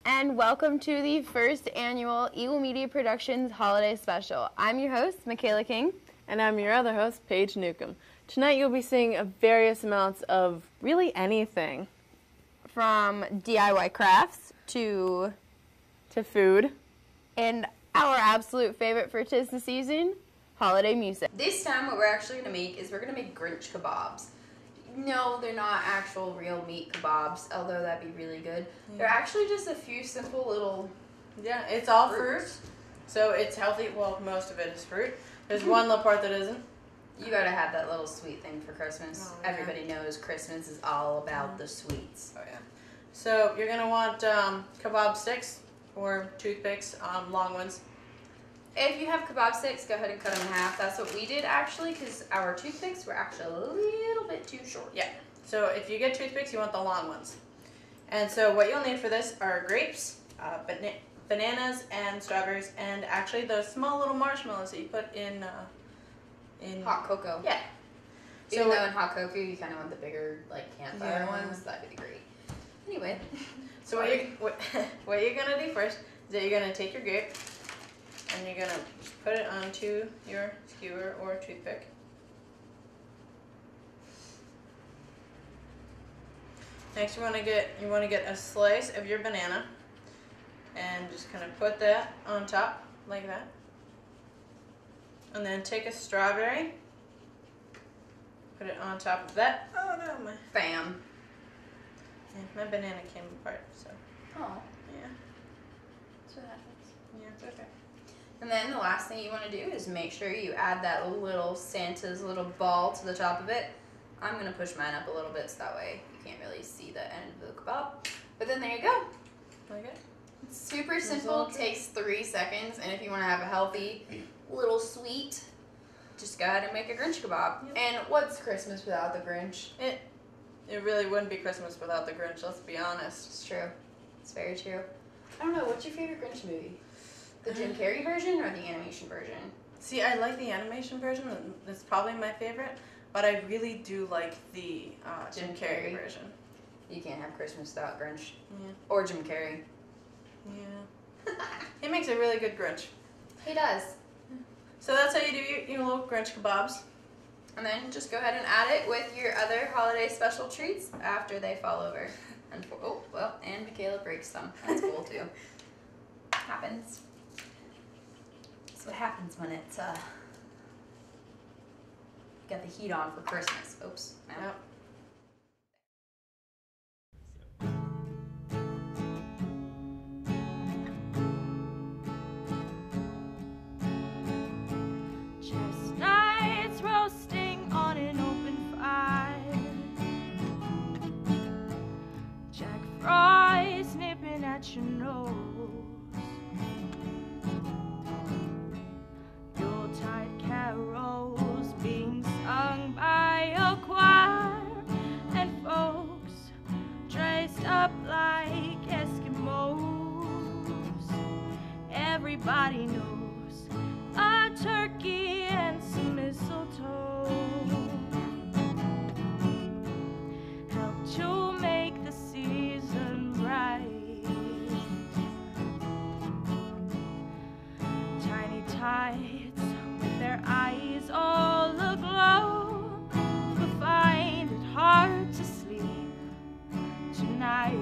And welcome to the first annual Eagle Media Productions Holiday Special. I'm your host, Michaela King. And I'm your other host, Paige Newcomb. Tonight you'll be seeing various amounts of really anything. From DIY crafts to food. And our absolute favorite for 'tis the season, holiday music. This time what we're actually going to make is we're going to make Grinch kebabs. No, they're not actual real meat kebabs, although that'd be really good. They're actually just a few simple little... Yeah, it's all fruit, so it's healthy. Well, most of it is fruit. There's one little part that isn't. You gotta have that little sweet thing for Christmas. Oh, yeah. Everybody knows Christmas is all about the sweets. Oh, yeah. So you're going to want kebab sticks or toothpicks, long ones. If you have kebab sticks, go ahead and cut them in half. That's what we did actually, because our toothpicks were actually a little bit too short. Yeah. So if you get toothpicks, you want the long ones. And so what you'll need for this are grapes, bananas, and strawberries, and actually those small little marshmallows that you put in hot cocoa. Yeah. Even though in hot cocoa you kind of want the bigger, like, campfire ones, that'd be great. Anyway. So what you're going to do first is that you're going to take your grape and you're going to put it onto your skewer or toothpick. Next, you want to get a slice of your banana and just kind of put that on top like that. And then take a strawberry, put it on top of that. Oh no, Bam. my banana came apart, so. Oh. Yeah. That's what happens. Yeah, it's okay. And then the last thing you want to do is make sure you add that little Santa's little ball to the top of it. I'm going to push mine up a little bit so that way you can't really see the end of the kebab. But then there you go. Like it? It's super simple, takes 3 seconds, and if you want to have a healthy little sweet, just go ahead and make a Grinch kebab. Yep. And what's Christmas without the Grinch? It really wouldn't be Christmas without the Grinch, let's be honest. It's true. It's very true. I don't know, what's your favorite Grinch movie? The Jim Carrey version or the animation version? See, I like the animation version. That's probably my favorite. But I really do like the Jim Carrey version. You can't have Christmas without Grinch. Yeah. Or Jim Carrey. Yeah. He makes a really good Grinch. He does. So that's how you do your little Grinch kebabs. And then just go ahead and add it with your other holiday special treats after they fall over. And and Michaela breaks some. That's cool too. Happens. That's what happens when it's got the heat on for Christmas. Oops. No. Yep. Chestnuts roasting on an open fire. Jack Frost nipping at your nose. Yuletide carols being sung by a choir, and folks dressed up like Eskimos. Everybody knows a turkey and some mistletoe help to make the season bright. Tiny tots with their eyes all aglow will find it hard to sleep tonight.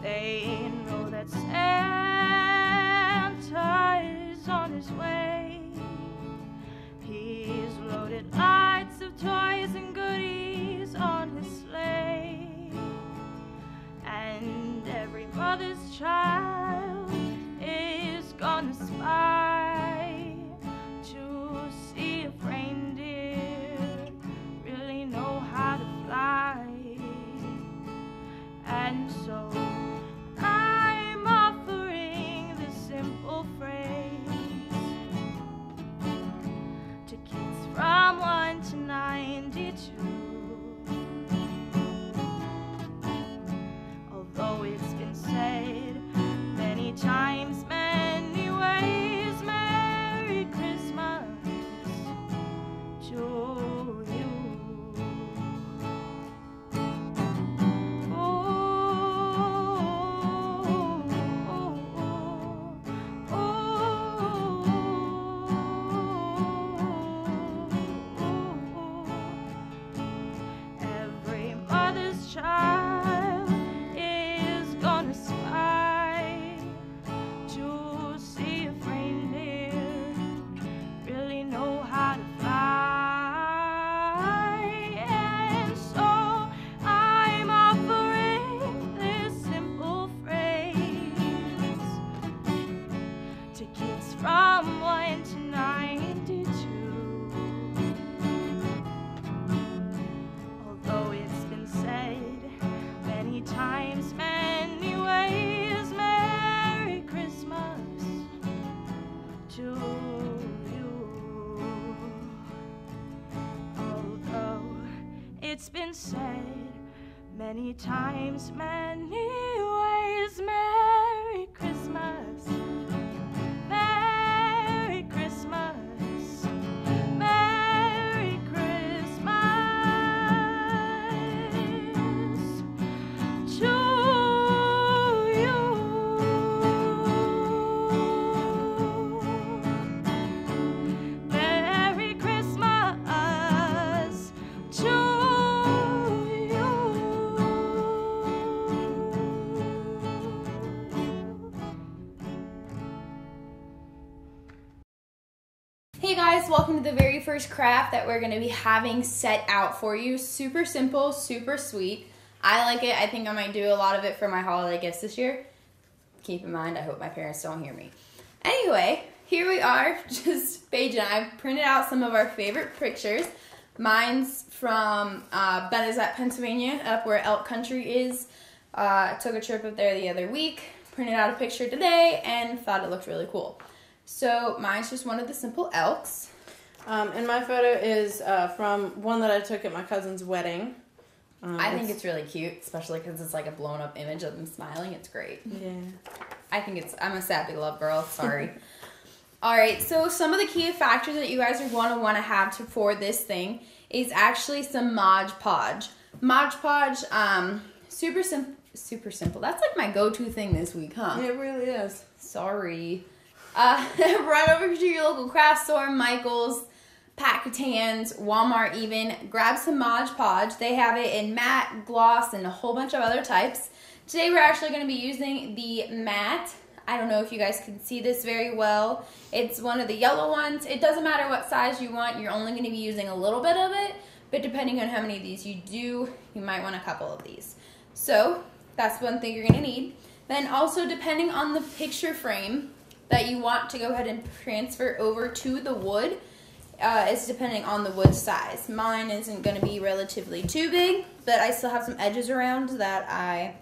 They know that Santa is on his way. He's loaded lots of toys and goodies on his sleigh. And every mother's child is gonna spy to see if reindeer really know how to fly. And so I'm offering this simple phrase to kids from 1 to 92. Although it's been said it's been said many times, many ways. Merry Christmas. Merry Christmas. Merry Christmas to you. Merry Christmas to you. Hey guys, welcome to the very first craft that we're going to be having set out for you. Super simple, super sweet. I like it. I think I might do a lot of it for my holiday gifts this year. Keep in mind, I hope my parents don't hear me. Anyway, here we are. Just Paige and I printed out some of our favorite pictures. Mine's from Benezet, Pennsylvania, up where Elk Country is. I took a trip up there the other week, printed out a picture today, and thought it looked really cool. So mine's just one of the simple elks. And my photo is from one that I took at my cousin's wedding. I think it's really cute, especially because it's like a blown up image of them smiling. It's great. Yeah. I'm a sad big love girl. Sorry. All right. So some of the key factors that you guys are going to want to have for this thing is actually some Mod Podge. Mod Podge, super simple. That's like my go-to thing this week, huh? It really is. Sorry. Run over to your local craft store, Michael's, Packatans, Walmart even. Grab some Mod Podge. They have it in matte, gloss, and a whole bunch of other types. Today we're actually going to be using the matte. I don't know if you guys can see this very well. It's one of the yellow ones. It doesn't matter what size you want. You're only going to be using a little bit of it. But depending on how many of these you do, you might want a couple of these. So that's one thing you're going to need. Then also depending on the picture frame that you want to go ahead and transfer over to the wood, is depending on the wood size. Mine isn't going to be relatively too big, but I still have some edges around that I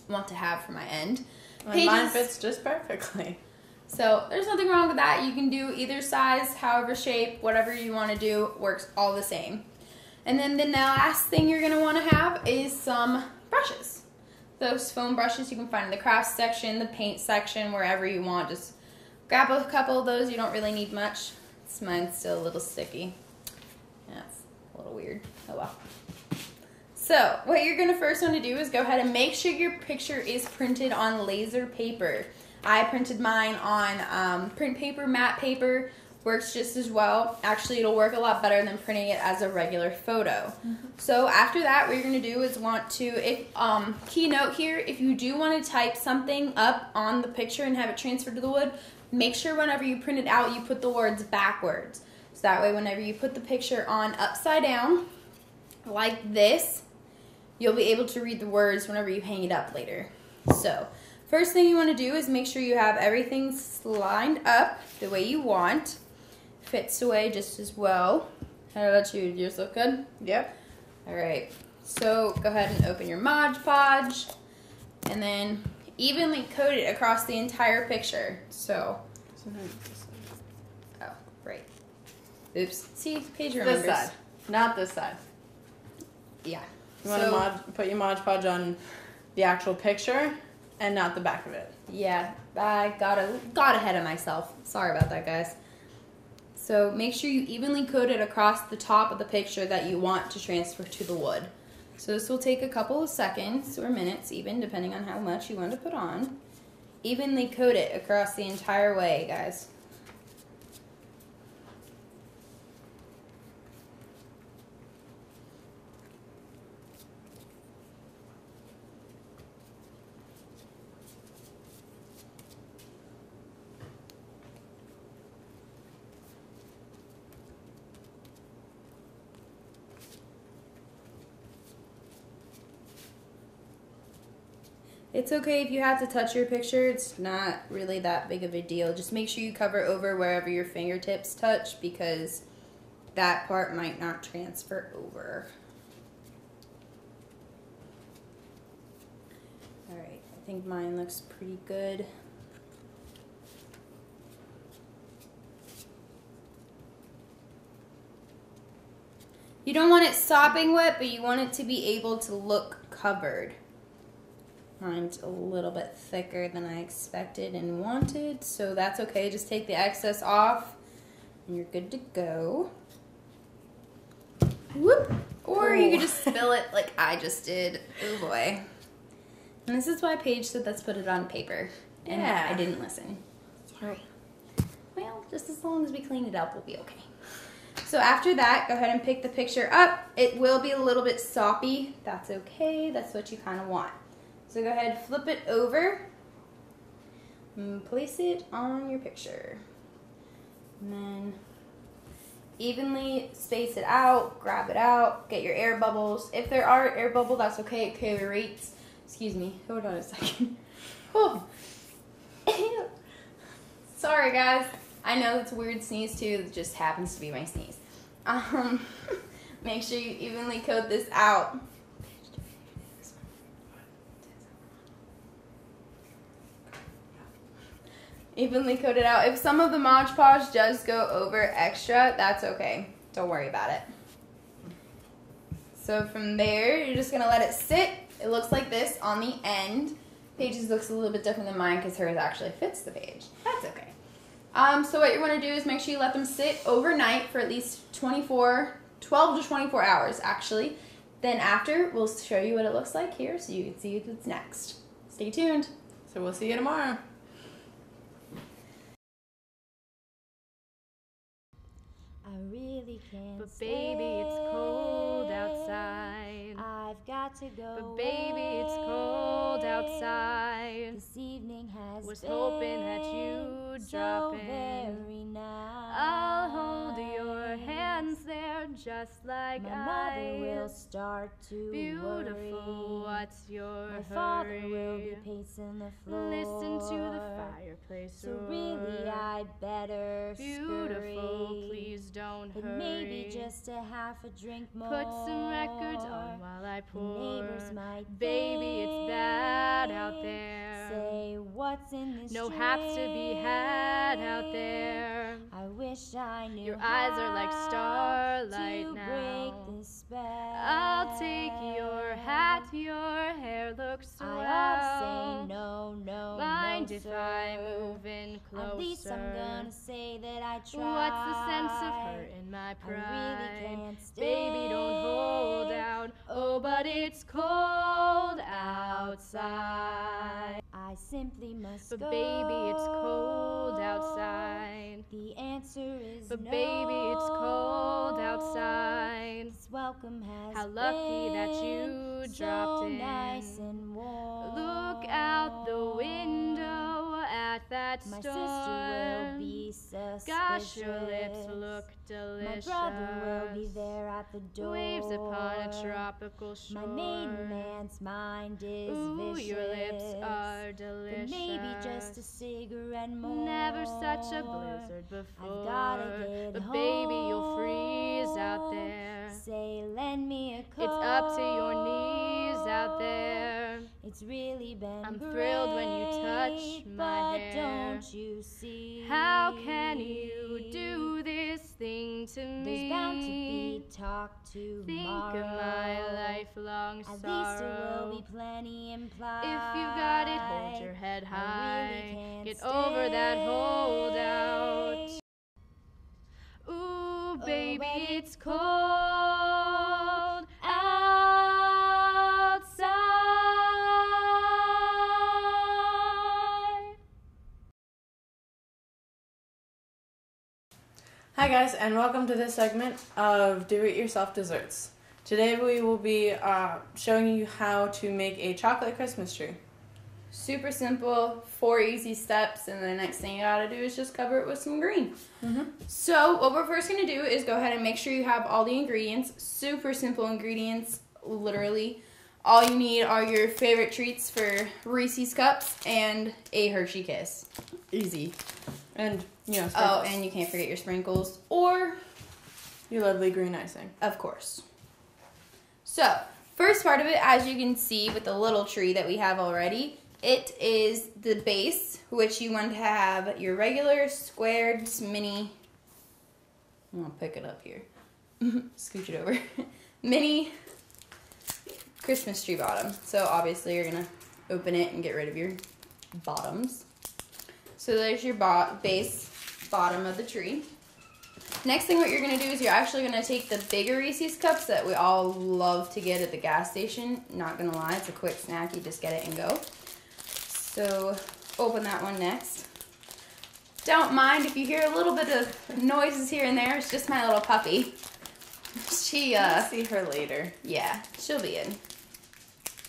want to have for my end. And mine fits just perfectly. So there's nothing wrong with that. You can do either size, however shape, whatever you want to do, works all the same. And then the last thing you're going to want to have is some brushes. Those foam brushes you can find in the craft section, the paint section, wherever you want. Just grab a couple of those. You don't really need much. Mine's still a little sticky. That's a little weird. Oh well. So what you're going to first want to do is go ahead and make sure your picture is printed on laser paper. I printed mine on print paper, matte paper. Works just as well. Actually, it'll work a lot better than printing it as a regular photo. So after that, what you're going to do is want to, key note here, if you do want to type something up on the picture and have it transferred to the wood, make sure whenever you print it out, you put the words backwards. So that way, whenever you put the picture on upside down, like this, you'll be able to read the words whenever you hang it up later. So first thing you want to do is make sure you have everything lined up the way you want. Fits away just as well. How about you? Yours look good? Yep. All right. So go ahead and open your Mod Podge and then evenly coat it across the entire picture. So, oh, right. Oops. See, Paige remembers. This side, not this side. Yeah. You want to put your Mod Podge on the actual picture and not the back of it. Yeah, I got ahead of myself. Sorry about that, guys. So make sure you evenly coat it across the top of the picture that you want to transfer to the wood. So this will take a couple of seconds or minutes even, depending on how much you want to put on. Evenly coat it across the entire way, guys. It's okay if you have to touch your picture. It's not really that big of a deal. Just make sure you cover over wherever your fingertips touch because that part might not transfer over. All right, I think mine looks pretty good. You don't want it sopping wet, but you want it to be able to look covered. Mine's a little bit thicker than I expected and wanted, so that's okay. Just take the excess off and you're good to go. Whoop! Or you could just spill it like I just did. Oh boy. And this is why Paige said let's put it on paper. And Yeah. I didn't listen. Sorry. Well, just as long as we clean it up, we'll be okay. So after that, go ahead and pick the picture up. It will be a little bit soppy. That's okay. That's what you kind of want. So go ahead, flip it over, and place it on your picture. And then evenly space it out, grab it out, get your air bubbles. If there are air bubbles, that's okay. It curates. Excuse me. Hold on a second. Oh. Sorry, guys. I know it's a weird sneeze, too. It just happens to be my sneeze. Make sure you evenly coat this out. Evenly coat it out. If some of the Mod Podge does go over extra, that's okay. Don't worry about it. So from there, you're just going to let it sit. It looks like this on the end. Paige's looks a little bit different than mine because hers actually fits the page. That's okay. So what you want to do is make sure you let them sit overnight for at least 12 to 24 hours, actually. Then after, we'll show you what it looks like here so you can see what's next. Stay tuned. So we'll see you tomorrow. I really can't But baby, it's cold outside. I've got to go. But baby, it's cold outside. This evening has Was been hoping that you'd so drop in. very nice. I'll hold your hands there just like My mother will start to Beautiful, worry. what's your My father hurry? will be pacing the floor. Listen to the fireplace So really, roar. I'd better Beautiful, scurry. please don't But hurry. maybe just a half a drink more. Put some records on while I The pour. neighbors might Baby, it's bad out there. Say what's in this No haps to be had out drink? there. I wish I knew Your eyes are like how starlight to now. break this spell. I'll take your hat, your hair looks swell. I ought to say no, no, Mind no, if sir. I move in closer? At least I'm gonna say that I tried. What's the sense of hurt in my pride? I really can't stay. Baby, don't hold out. Oh, but it's cold outside. I simply must But go. baby, it's cold outside. The answer is But no. baby, it's cold outside. This welcome has How lucky that you been dropped so in. nice and warm. Look out the window at that My storm. sister will be suspicious. Gosh, your lips look delicious. My brother will be there at the door. Waves upon a tropical shore. My maiden man's mind is Ooh, vicious. your lips are But delicious. maybe just a cigarette more. Never such a blizzard before. gotta get But baby, you'll freeze out home. there. Say, lend me a coat. It's up to your knees out there. It's really been I'm thrilled when you touch great, my but hair. don't you see? How can you do this thing to me? There's bound to be talk Think tomorrow. of my lifelong At sorrow. least there will be plenty implied. If you've got it, hold your head I high. really can't Get over that stay. holdout. Ooh, baby, but it's cold outside. Hi guys, and welcome to this segment of Do-It-Yourself Desserts. Today we will be showing you how to make a chocolate Christmas tree. Super simple, 4 easy steps, and the next thing you gotta do is just cover it with some green. So what we're first gonna do is go ahead and make sure you have all the ingredients. Super simple ingredients, literally. All you need are your favorite treats for Reese's Cups and a Hershey Kiss. Easy. And, you know, Oh, sprinkles. and you can't forget your sprinkles, or, your lovely green icing. of course. So, first part of it, as you can see with the little tree that we have already, it is the base, which you want to have your regular squared mini, I'm going to pick it up here, scooch it over. Mini Christmas tree bottom. So obviously you're gonna open it and get rid of your bottoms. So there's your base bottom of the tree. Next thing what you're gonna do is you're actually gonna take the bigger Reese's cups that we all love to get at the gas station. Not gonna lie, it's a quick snack. You just get it and go. So open that one next. Don't mind if you hear a little bit of noises here and there. It's just my little puppy. She see her later. Yeah, she'll be in.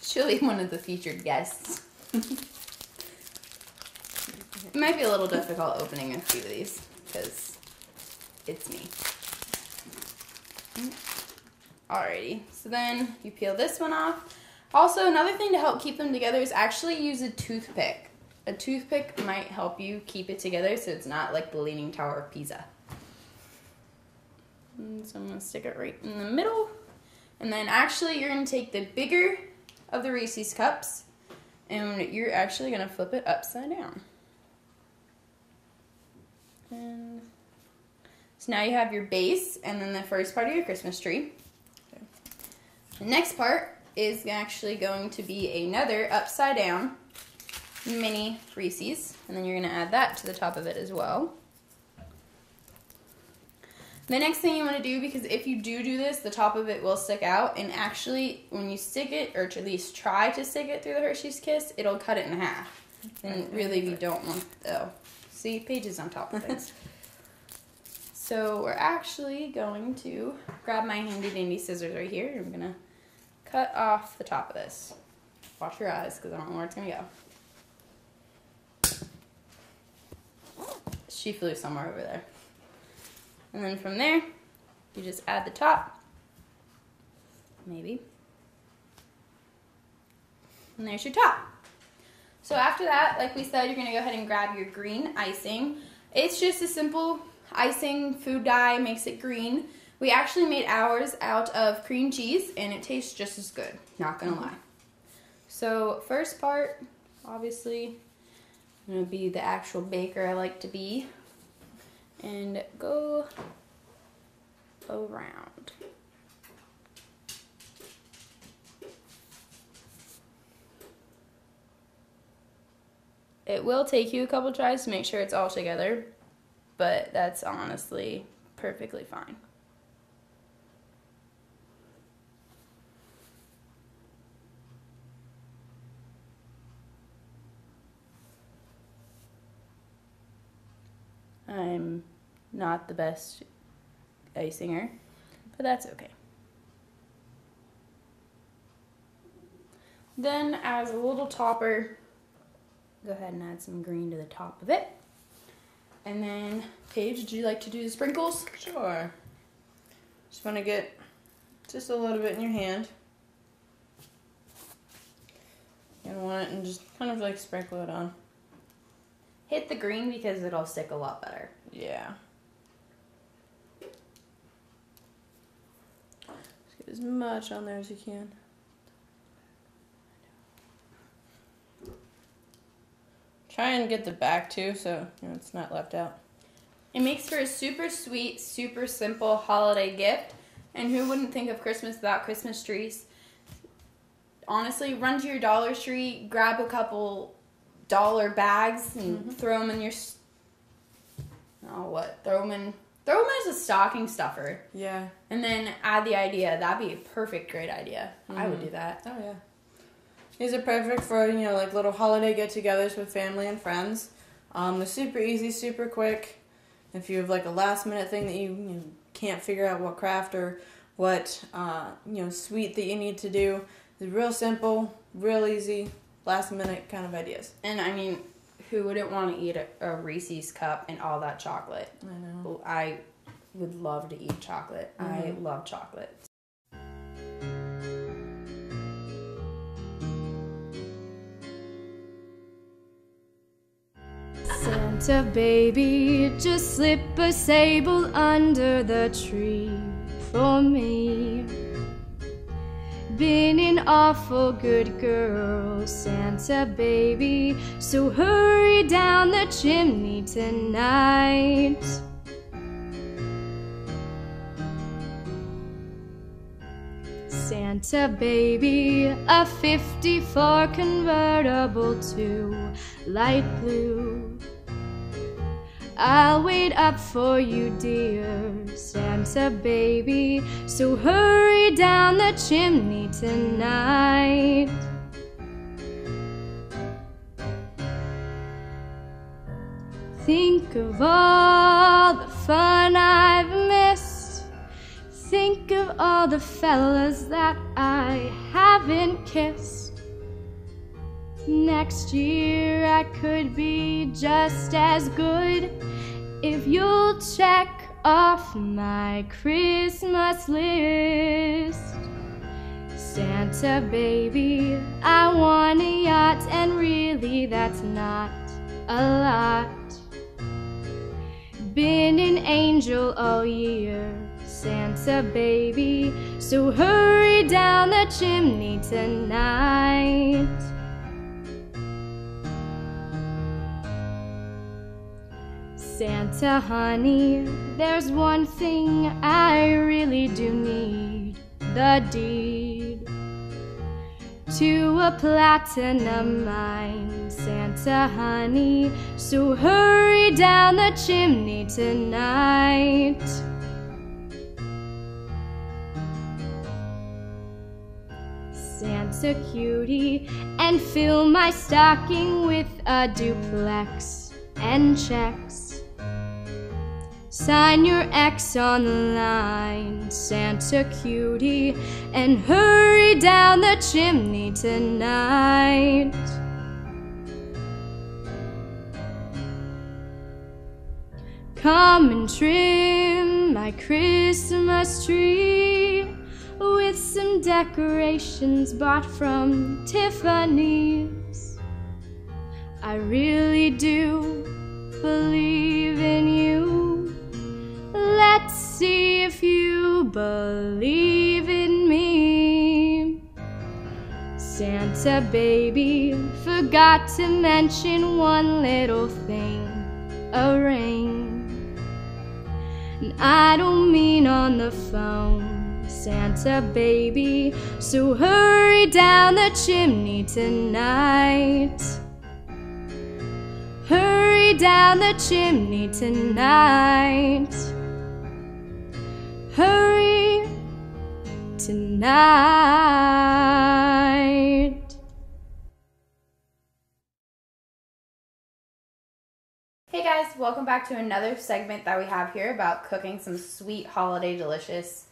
She'll be one of the featured guests. It might be a little difficult opening a few of these because it's me. Alrighty, so then you peel this one off. Also, another thing to help keep them together is actually use a toothpick. A toothpick might help you keep it together so it's not like the Leaning Tower of Pisa. And so I'm going to stick it right in the middle. And then actually you're going to take the bigger of the Reese's cups and you're actually going to flip it upside down. And so now you have your base and then the first part of your Christmas tree. Okay. The next part is actually going to be another upside down mini Reese's, and then you're going to add that to the top of it as well. The next thing you want to do, because if you do this, the top of it will stick out, and actually when you stick it, or at least try to stick it through the Hershey's Kiss, it'll cut it in half. And really we don't want, see, pages on top of things. So we're actually going to grab my handy dandy scissors right here. I'm going to cut off the top of this. Watch your eyes because I don't know where it's going to go. She flew somewhere over there. And then from there, you just add the top. Maybe. And there's your top. So after that, like we said, you're going to go ahead and grab your green icing. It's just a simple icing, food dye, makes it green. We actually made ours out of cream cheese, and it tastes just as good, not gonna lie. So first part, obviously, I'm gonna be the actual baker I like to be, and go around. It will take you a couple tries to make sure it's all together, but that's honestly perfectly fine. I'm not the best icinger, but that's okay. Then as a little topper, go ahead and add some green to the top of it. And then, Paige, would you like to do the sprinkles? Sure. Just want to get just a little bit in your hand. You want it and just kind of like sprinkle it on. Hit the green because it'll stick a lot better. Yeah. Just get as much on there as you can. Try and get the back too, so you know, it's not left out. It makes for a super sweet, super simple holiday gift. And who wouldn't think of Christmas without Christmas trees? Honestly, run to your Dollar Tree, grab a couple dollar bags, and throw them in your. Throw them in as a stocking stuffer. Yeah. And then add the idea. That'd be a perfect, great idea. I would do that. Oh yeah. These are perfect for, you know, like little holiday get-togethers with family and friends. They're super easy, super quick. If you have like a last-minute thing that you can't figure out what craft or what sweet that you need to do, it's real simple, real easy, last-minute kind of ideas. And I mean, who wouldn't want to eat a Reese's cup and all that chocolate? I know. I would love to eat chocolate. I love chocolate. Santa baby, just slip a sable under the tree for me. Been an awful good girl, Santa baby, so hurry down the chimney tonight. Santa baby, a 54 convertible to light blue. I'll wait up for you, dear Santa baby, so hurry down the chimney tonight. Think of all the fun I've missed. Think of all the fellas that I haven't kissed. Next year I could be just as good if you'll check off my Christmas list. Santa baby, I want a yacht, and really that's not a lot. Been an angel all year, Santa baby, so hurry down the chimney tonight. Santa honey, there's one thing I really do need, the deed to a platinum mine, Santa honey, so hurry down the chimney tonight. Santa cutie, and fill my stocking with a duplex and checks. Sign your X on the line, Santa cutie, and hurry down the chimney tonight. Come and trim my Christmas tree with some decorations bought from Tiffany's. I really do believe in you. Let's see if you believe in me. Santa baby, forgot to mention one little thing, a ring. And I don't mean on the phone, Santa baby, so hurry down the chimney tonight. Hurry down the chimney tonight. Hurry tonight. Hey guys, welcome back to another segment that we have here about cooking some sweet holiday delicious.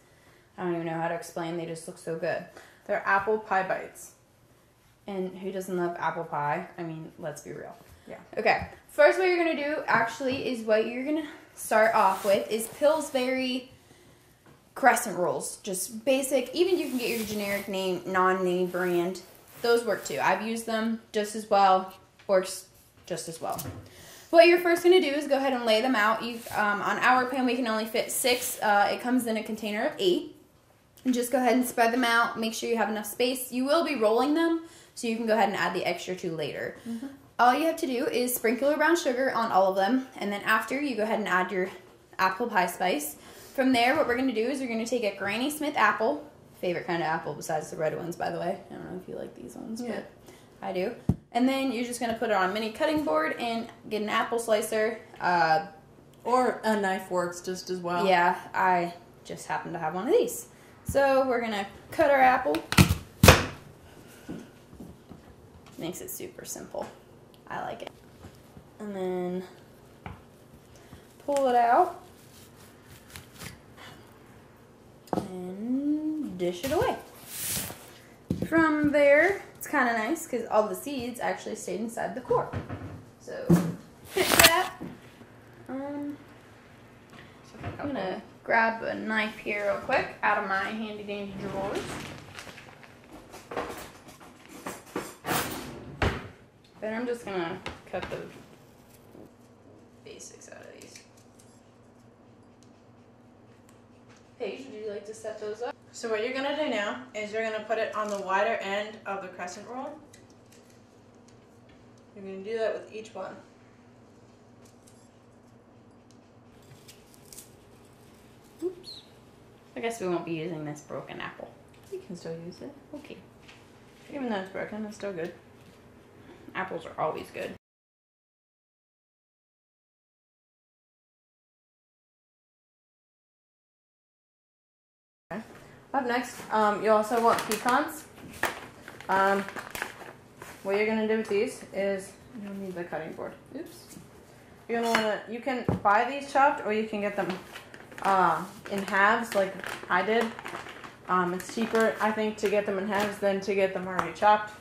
I don't even know how to explain, they just look so good. They're apple pie bites. And who doesn't love apple pie? I mean, let's be real. Yeah. Okay, first what you're gonna do actually is what you're gonna start off with is Pillsbury crescent rolls. Just basic, even you can get your generic name, non-name brand. Those work too. I've used them just as well, works just as well. What you're first gonna do is go ahead and lay them out. On our pan we can only fit 6. It comes in a container of 8. And just go ahead and spread them out. Make sure you have enough space. You will be rolling them, so you can go ahead and add the extra 2 later. Mm-hmm. All you have to do is sprinkle your brown sugar on all of them, and then after you go ahead and add your apple pie spice. From there, what we're going to do is we're going to take a Granny Smith apple, favorite kind of apple besides the red ones, by the way. I don't know if you like these ones, but I do. And then you're just going to put it on a mini cutting board and get an apple slicer. Or a knife works just as well. Yeah, I just happen to have one of these. So we're going to cut our apple. Makes it super simple. I like it. And then pull it out and dish it away. From there, it's kind of nice because all the seeds actually stayed inside the core. So pick that. I'm gonna grab a knife here real quick out of my handy dandy drawers. Then I'm just gonna cut the basics out of these. Paige, would you like to set those up? So what you're gonna do now is you're gonna put it on the wider end of the crescent roll. You're gonna do that with each one. Oops. I guess we won't be using this broken apple. You can still use it. Okay. Even though it's broken, it's still good. Apples are always good. Up next, you also want pecans. What you're gonna do with these is you'll need the cutting board. Oops. You're gonna you can buy these chopped, or you can get them in halves, like I did. It's cheaper, I think, to get them in halves than to get them already chopped.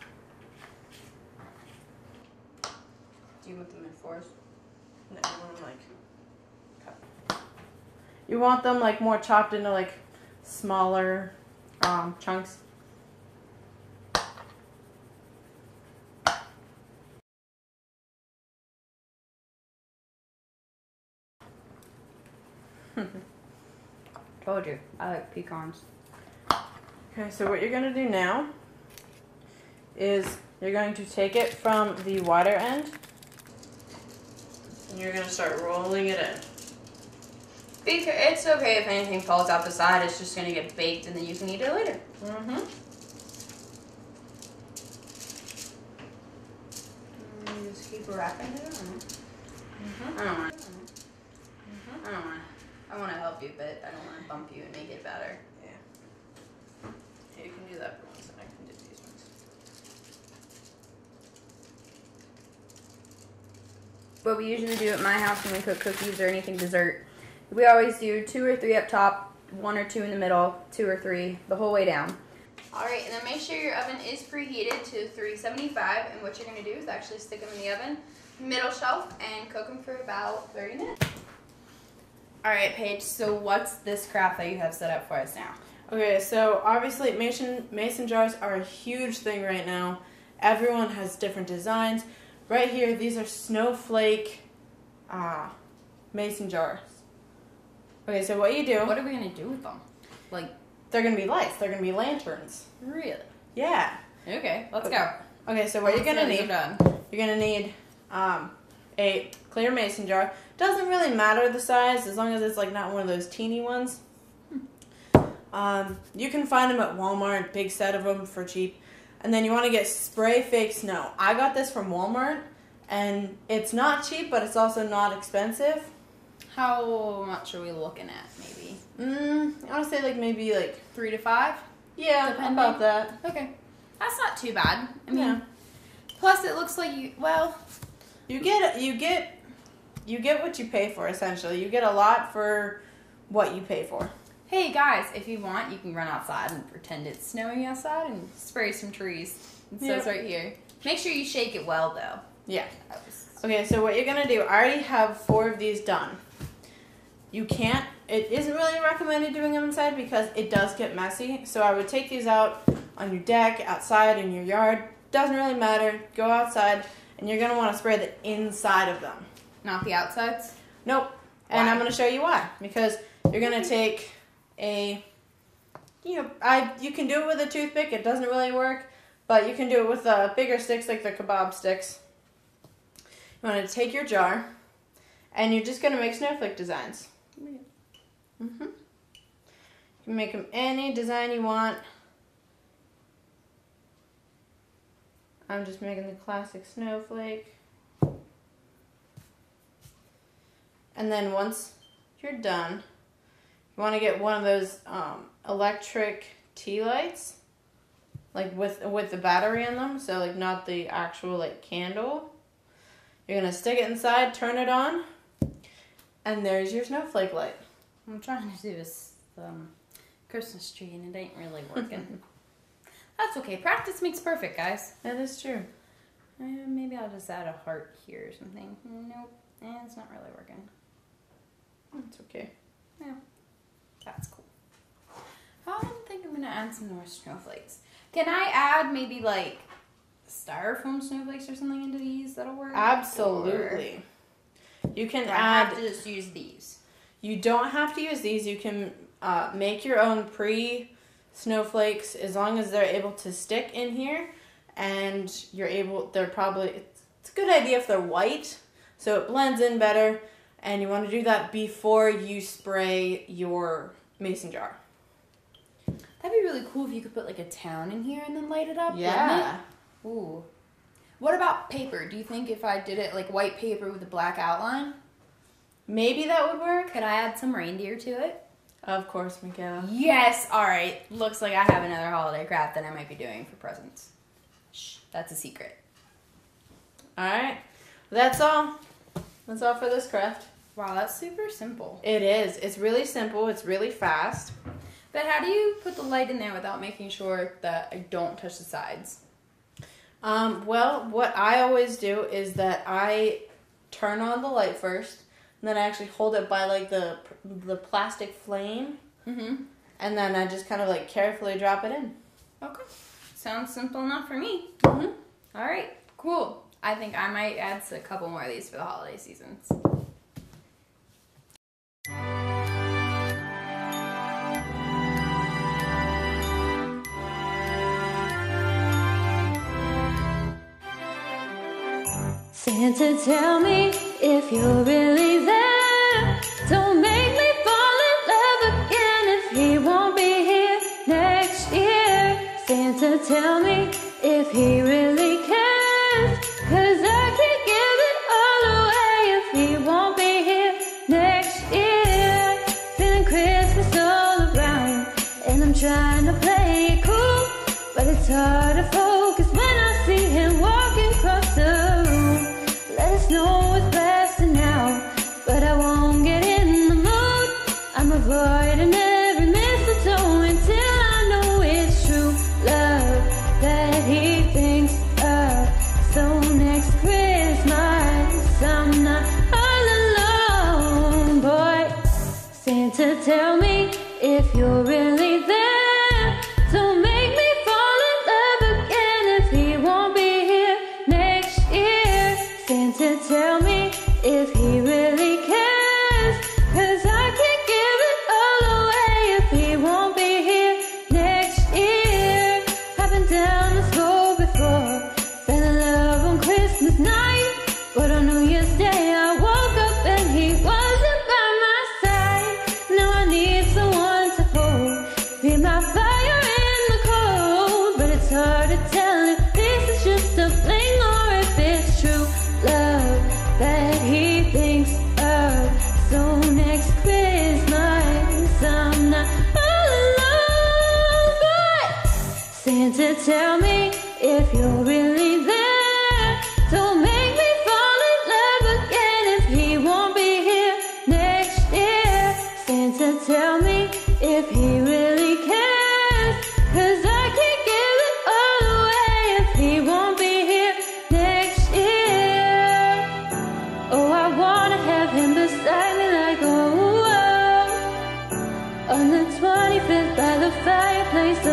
Do you want them in fours? No, you want them like cut. You want them like more chopped into like smaller chunks. Told you, I like pecans. Okay, so what you're going to do now is you're going to take it from the wider end and you're going to start rolling it in. It's okay if anything falls out the side. It's just gonna get baked, and then you can eat it later. You just keep wrapping it. I don't want. I want to help you, but I don't want to bump you and make it better. Yeah. Here, you can do that for ones, and I can do these ones. What we usually do at my house when we cook cookies or anything dessert, we always do 2 or 3 up top, 1 or 2 in the middle, 2 or 3 the whole way down. Alright, and then make sure your oven is preheated to 375, and what you're going to do is actually stick them in the oven, middle shelf, and cook them for about 30 minutes. Alright, Paige, so what's this craft that you have set up for us now? Okay, so obviously mason jars are a huge thing right now. Everyone has different designs. Right here, these are snowflake mason jars. Okay, so what you do... What are we going to do with them? Like, they're going to be lights. They're going to be lanterns. really? Yeah. Okay, let's go. Okay, so what you're going to need... You're going to need a clear mason jar. Doesn't really matter the size, as long as it's like not one of those teeny ones. You can find them at Walmart, big set of them for cheap. And then you want to get spray fake snow. I got this from Walmart, and it's not cheap, but it's also not expensive. How much are we looking at, maybe? I want to say like maybe like 3 to 5? yeah, Depending. about that. Okay. That's not too bad. I mean, Yeah. plus it looks like You get what you pay for, essentially. You get a lot for what you pay for. hey guys, if you want, you can run outside and pretend it's snowing outside and spray some trees. It says right here. Make sure you shake it well, though. Yeah. Okay, so what you're going to do, I already have 4 of these done. It isn't really recommended doing them inside because it does get messy. So I would take these out on your deck, outside, in your yard. Doesn't really matter. Go outside, and you're going to want to spray the inside of them. Not the outsides? Nope. And Why? I'm going to show you why. Because you're going to take you can do it with a toothpick. It doesn't really work. But you can do it with bigger sticks like the kebab sticks. You want to take your jar, and you're just going to make snowflake designs. You can make them any design you want. I'm just making the classic snowflake. And then once you're done, you want to get one of those electric tea lights, like with the battery in them, so like not the actual like candle. You're gonna stick it inside, turn it on, and there's your snowflake light. I'm trying to do this Christmas tree and it ain't really working. That's okay. Practice makes perfect, guys. That is true. Maybe I'll just add a heart here or something. Nope. It's not really working. It's okay. Yeah. That's cool. I think I'm going to add some more snowflakes. Can I add maybe like styrofoam snowflakes or something into these that'll work? Absolutely. You can I add... have to just use these. You don't have to use these. You can make your own snowflakes as long as they're able to stick in here, and it's a good idea if they're white, so it blends in better, and you want to do that before you spray your mason jar. That'd be really cool if you could put like a town in here and then light it up. Yeah. Wouldn't it? Ooh. What about paper? Do you think if I did it like white paper with a black outline, Maybe that would work. could I add some reindeer to it? Of course, Michaela. Yes. All right. Looks like I have another holiday craft that I might be doing for presents. Shh. That's a secret. All right. That's all. That's all for this craft. Wow, that's super simple. It is. It's really simple. It's really fast. But how do you put the light in there without making sure that I don't touch the sides? Well, what I always do is that I turn on the light first, and then I actually hold it by like the plastic flame, Mm-hmm. and then I just kind of like carefully drop it in. Okay. Sounds simple enough for me. Mm-hmm. All right. Cool. I think I might add a couple more of these for the holiday seasons. Santa, tell me if you're really there. Don't make me fall in love again if he won't be here next year. Santa, tell me if he really cares. 'Cause I can't give it all away if he won't be here next year. Feeling Christmas all around, and I'm trying to play it cool, but it's hard to focus when I see him walking across the room. Let us know what's blasting out, but I won't get in the mood. I'm avoiding every mistletoe until I know it's true love that he thinks of. So next Christmas I'm not all alone, boy. Santa, tell me if you're really there. Don't make me fall in love again if he won't be here next year. Santa, tell me if he really cares. 'Cause I can't give it all away if he won't be here next year. I've been down this road before, fell in love on Christmas night, but on New Year's Day I woke up and he wasn't by my side. Now I need someone to hold, be my fire in the cold, but it's hard to tell if this is just a fling or if it's true love that he thinks of. So next Christmas I'm not all alone, but Santa, tell me if you're really there. Don't make me fall in love again if he won't be here next year. Santa, tell me if he really cares. 'Cause I can't give it all away if he won't be here next year. Oh, I wanna have him beside me like oh, on the 25th by the fireplace, oh,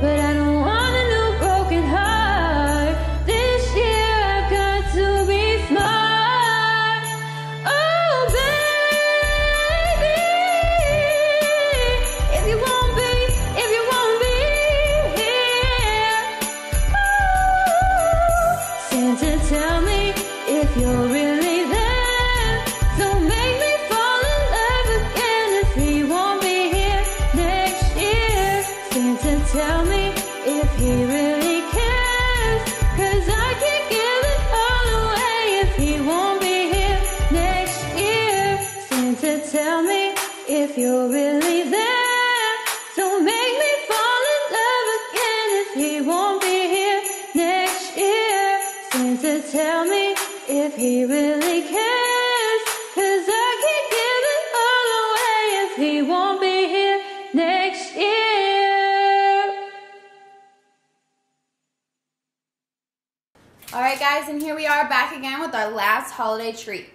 but I don't want a new broken heart. This year I've got to be smart. Oh, baby, if you won't be here. Santa, tell me if you're really there. Don't make me fall in love again if he won't be here next year. Santa, tell me if he really cares. 'Cause I can't give it all away if he won't be here next year. Santa, tell me if you're really there. Don't make me fall in love again if he won't be here next year. Santa, tell me if he really cares. 'Cause I can't give it all away if he won't be here next year. All right, guys, and here we are back again with our last holiday treat.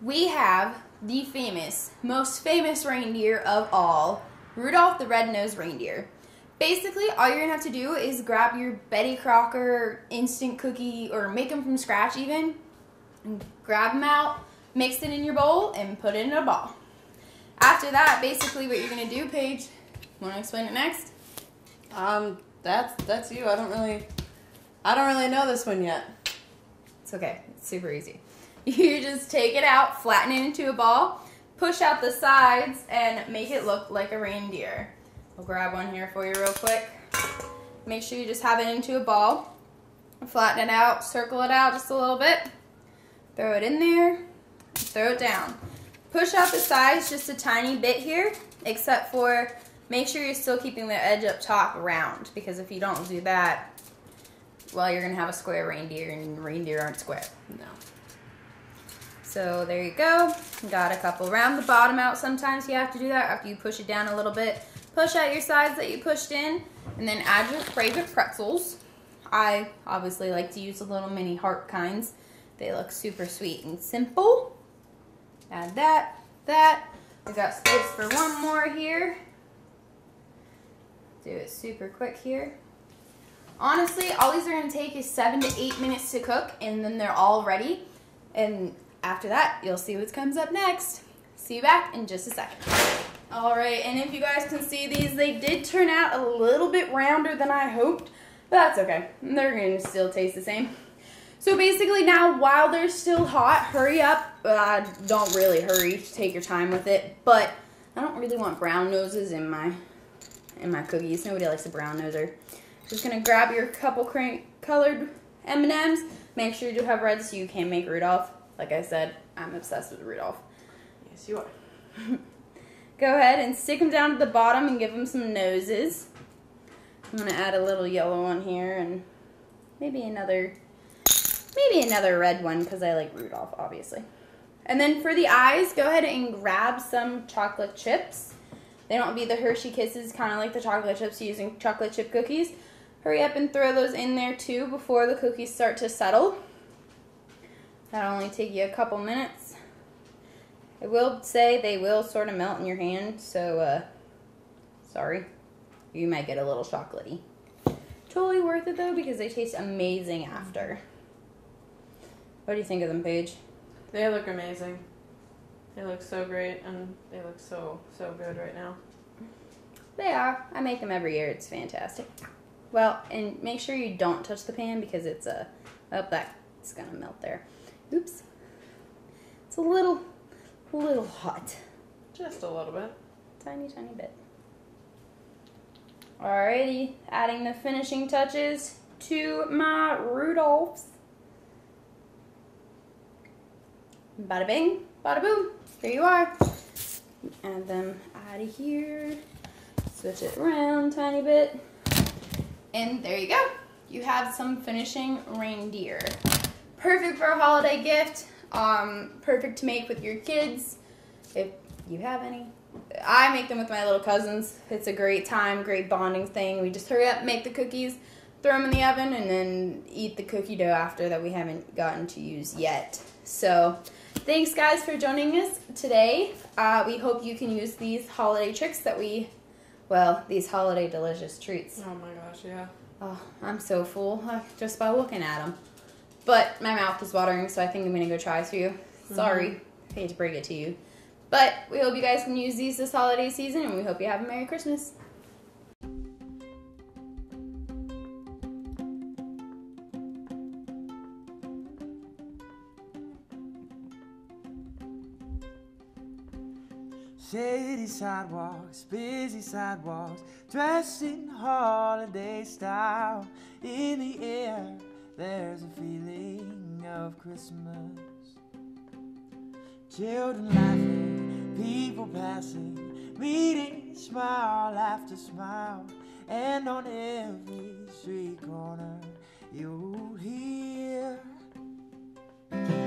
We have the most famous reindeer of all, Rudolph the Red-Nosed Reindeer. Basically, all you're going to have to do is grab your Betty Crocker instant cookie, or make them from scratch even, and grab them out, mix it in your bowl, and put it in a ball. After that, basically what you're going to do, Paige, want to explain it next? That's you. I don't really know this one yet. It's okay. It's super easy. You just take it out, flatten it into a ball, push out the sides and make it look like a reindeer. I'll grab one here for you real quick. Make sure you just have it into a ball. Flatten it out, circle it out just a little bit. Throw it in there, throw it down. Push out the sides just a tiny bit here, except for make sure you're still keeping the edge up top round, because if you don't do that, well, you're gonna have a square reindeer, and reindeer aren't square. No. So there you go. Got a couple. Round the bottom out. Sometimes you have to do that after you push it down a little bit. Push out your sides that you pushed in, and then add your favorite pretzels. I obviously like to use the little mini heart kinds. They look super sweet and simple. Add that, that. We got space for one more here. Do it super quick here. Honestly, all these are gonna take is 7 to 8 minutes to cook, and then they're all ready. And after that, you'll see what comes up next. See you back in just a second. All right, and if you guys can see these, they did turn out a little bit rounder than I hoped, but that's okay. They're gonna still taste the same. So basically now, while they're still hot, hurry up. Don't really hurry, take your time with it, but I don't really want brown noses in my cookies. Nobody likes a brown noser. Just gonna grab your couple colored M&Ms. Make sure you do have red so you can make Rudolph. Like I said, I'm obsessed with Rudolph. Yes, you are. Go ahead and stick them down to the bottom and give them some noses. I'm gonna add a little yellow one here and maybe another red one because I like Rudolph, obviously. And then for the eyes, go ahead and grab some chocolate chips. They don't be the Hershey Kisses, kind of like the chocolate chips using chocolate chip cookies. Hurry up and throw those in there too before the cookies start to settle. That'll only take you a couple minutes. I will say they will sort of melt in your hand, so sorry. You might get a little chocolatey. Totally worth it though because they taste amazing after. What do you think of them, Paige? They look amazing. They look so great, and they look so good right now. They are. I make them every year. It's fantastic. Well, and make sure you don't touch the pan because it's oh, that's gonna melt there. Oops. It's a little hot. Just a little bit. Tiny bit. Alrighty, adding the finishing touches to my Rudolphs. Bada bing, bada boom. Here you are. Add them out of here. Switch it around a tiny bit. And there you go. You have some finishing reindeer. Perfect for a holiday gift. Perfect to make with your kids, if you have any. I make them with my little cousins. It's a great time, great bonding thing. We just hurry up, make the cookies, throw them in the oven, and then eat the cookie dough after that we haven't gotten to use yet. So thanks guys for joining us today. We hope you can use these holiday tricks that these holiday delicious treats. Oh my gosh, yeah. Oh, I'm so full just by looking at them. But my mouth is watering, so I think I'm going to go try a few. Sorry, I hate to break it to you. But we hope you guys can use these this holiday season, and we hope you have a Merry Christmas. Shady sidewalks, busy sidewalks, dressed in holiday style. In the air, there's a feeling of Christmas. Children laughing, people passing, meeting smile after smile. And on every street corner, you'll hear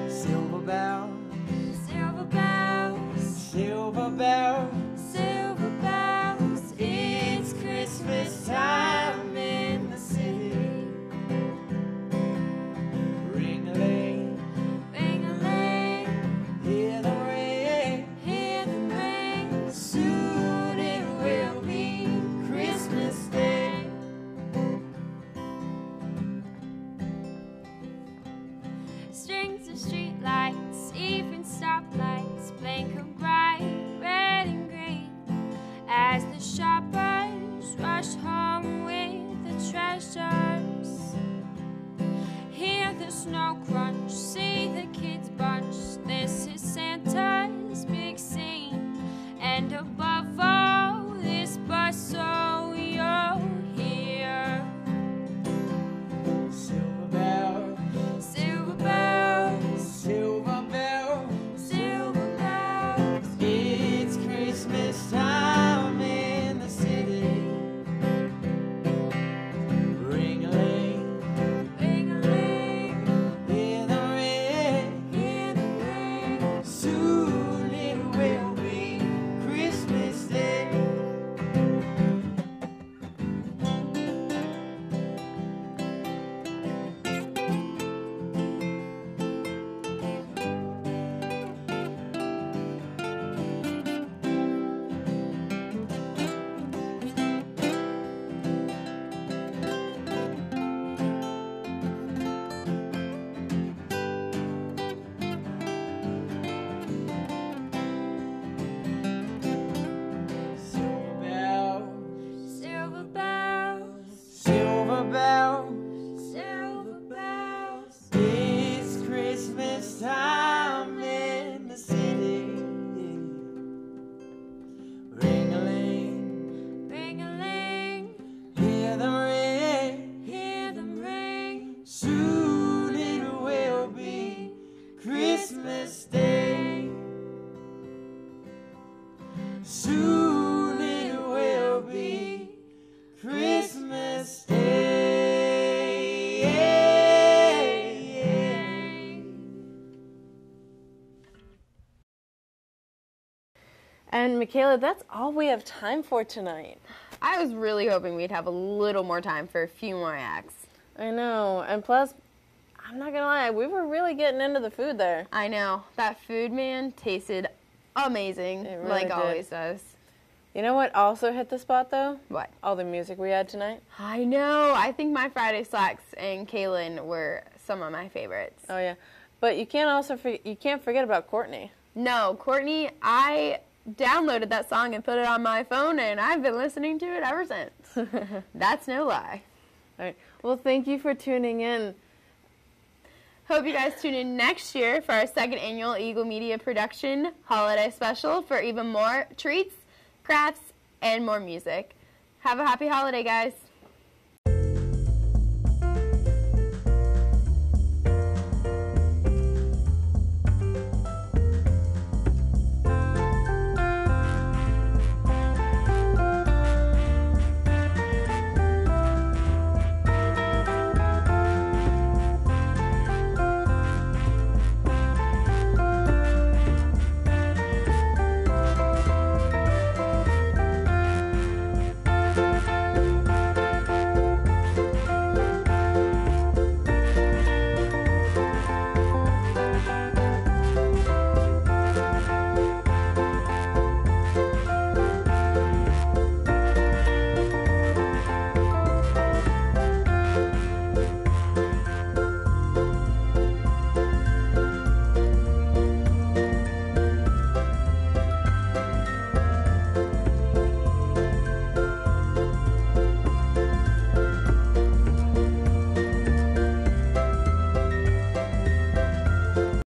silver bells. Silver bells, Silver bells, silver bells, it's Christmas time in the city. Ring-a-ling, ring-a-ling, hear the ring. hear them ring. Soon it will be Christmas Day. Strings of street lights, even stoplights, blinking bright, red and green. As the shoppers rush home with the treasures, hear the snow crunch, see the kids bunch. This is Santa's big scene. And Michaela, that's all we have time for tonight. I was really hoping we'd have a little more time for a few more acts. I know, and plus, I'm not gonna lie, we were really getting into the food there. I know. That food, man, tasted amazing, It really like did. always does. You know what also hit the spot though? What? All the music we had tonight. I know. I think my Friday Slacks and Kaylin were some of my favorites. Oh yeah, but you can't forget about Courtney. No, Courtney, I downloaded that song and put it on my phone, and I've been listening to it ever since. That's no lie. All right. Well, thank you for tuning in. Hope you guys tune in next year for our second annual Eagle Media Production Holiday Special for even more treats, crafts, and more music. Have a happy holiday, guys.